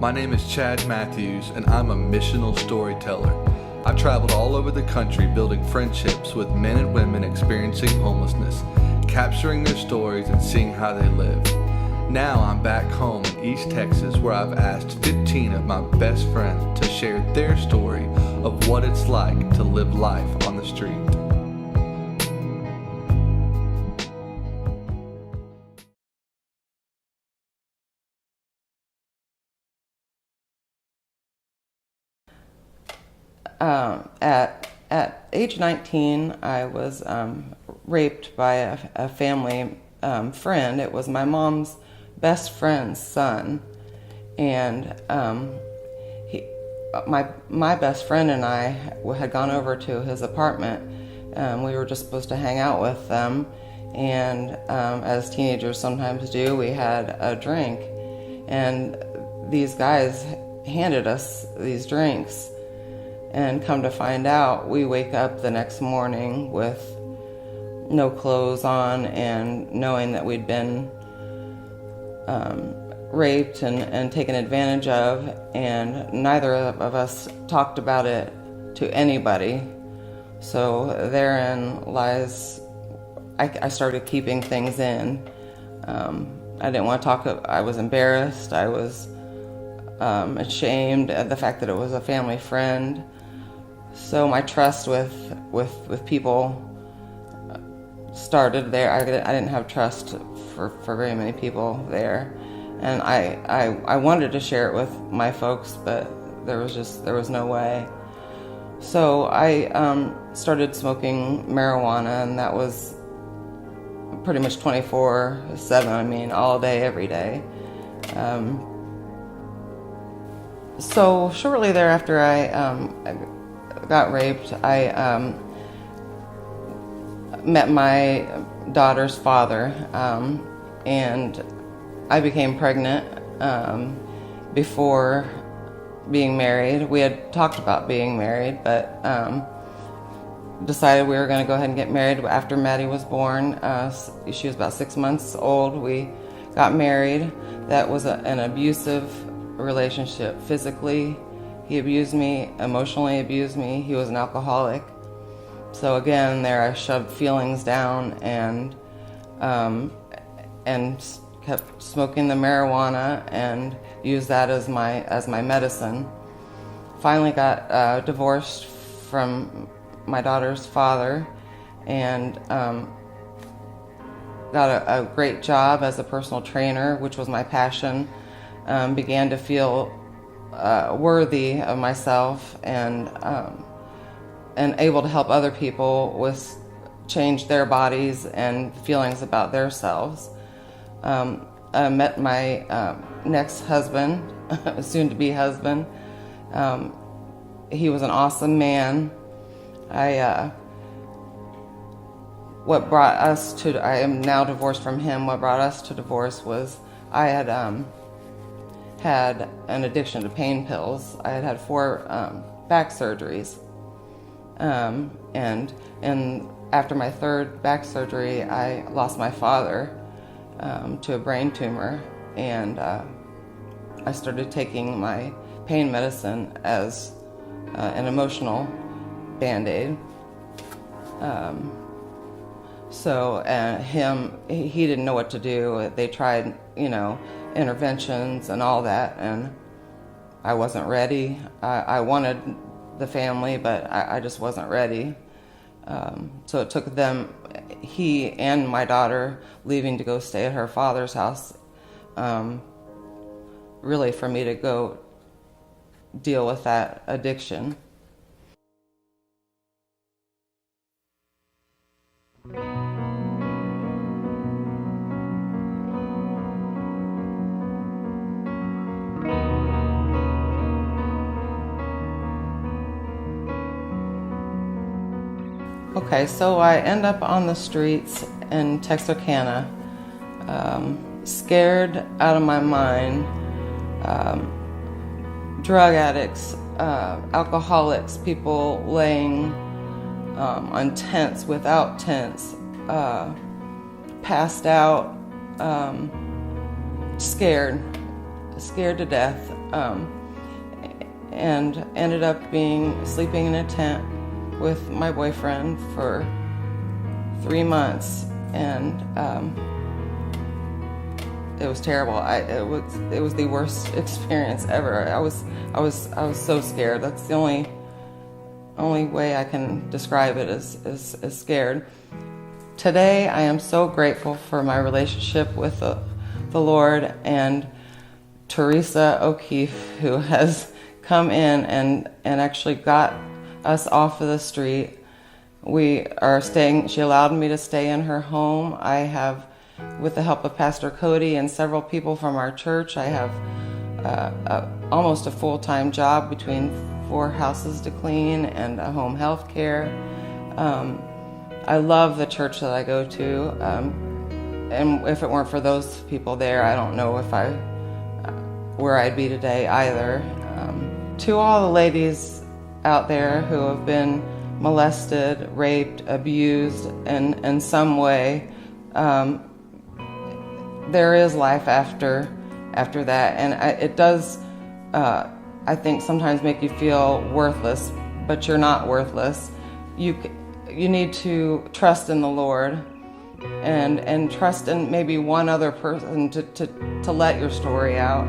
My name is Chad Matthews, and I'm a missional storyteller. I've traveled all over the country building friendships with men and women experiencing homelessness, capturing their stories and seeing how they live. Now I'm back home in East Texas, where I've asked 15 of my best friends to share their story of what it's like to live life on the street. At age 19, I was raped by a family friend. It was my mom's best friend's son, and my best friend and I had gone over to his apartment. We were just supposed to hang out with them, and as teenagers sometimes do, we had a drink, and these guys handed us these drinks. And come to find out, we wake up the next morning with no clothes on and knowing that we'd been raped and taken advantage of, and neither of us talked about it to anybody. So therein lies, I started keeping things in. I didn't want to talk, I was embarrassed, I was ashamed at the fact that it was a family friend. So my trust with people started there. I didn't have trust for very many people there, and I wanted to share it with my folks, but there was no way. So I started smoking marijuana, and that was pretty much 24/7. I mean, all day, every day. So shortly thereafter, I got raped. I met my daughter's father, and I became pregnant before being married. We had talked about being married, but decided we were going to go ahead and get married after Maddie was born. She was about 6 months old. We got married. That was an abusive relationship. Physically, he abused me, emotionally abused me. He was an alcoholic. So again, there I shoved feelings down and kept smoking the marijuana and used that as my medicine. Finally got divorced from my daughter's father, and got a great job as a personal trainer, which was my passion. Began to feel worthy of myself and able to help other people with change their bodies and feelings about themselves. I met my next husband, soon-to-be husband. He was an awesome man. What brought us to, I am now divorced from him. What brought us to divorce was I had had an addiction to pain pills. I had 4 back surgeries. And after my 3rd back surgery, I lost my father to a brain tumor, and I started taking my pain medicine as an emotional Band-Aid. He didn't know what to do. They tried, interventions and all that, and I wasn't ready. I wanted the family, but I just wasn't ready. So it took them, he and my daughter, leaving to go stay at her father's house, really for me to go deal with that addiction. Okay, so I end up on the streets in Texarkana, scared out of my mind. Drug addicts, alcoholics, people laying on tents without tents, passed out, scared to death. and ended up sleeping in a tent with my boyfriend for 3 months, and it was terrible. It was the worst experience ever. I was so scared. That's the only way I can describe it is scared. Today, I am so grateful for my relationship with the Lord and Teresa O'Keefe, who has come in and actually got us off of the street. She allowed me to stay in her home. I have, with the help of Pastor Cody and several people from our church, I have almost a full-time job between 4 houses to clean and a home health care. I love the church that I go to, and if it weren't for those people there, I don't know where I'd be today either. To all the ladies out there who have been molested, raped, abused in some way, there is life after that, and it does, I think, sometimes make you feel worthless, but you're not worthless. You need to trust in the Lord and trust in maybe one other person to let your story out.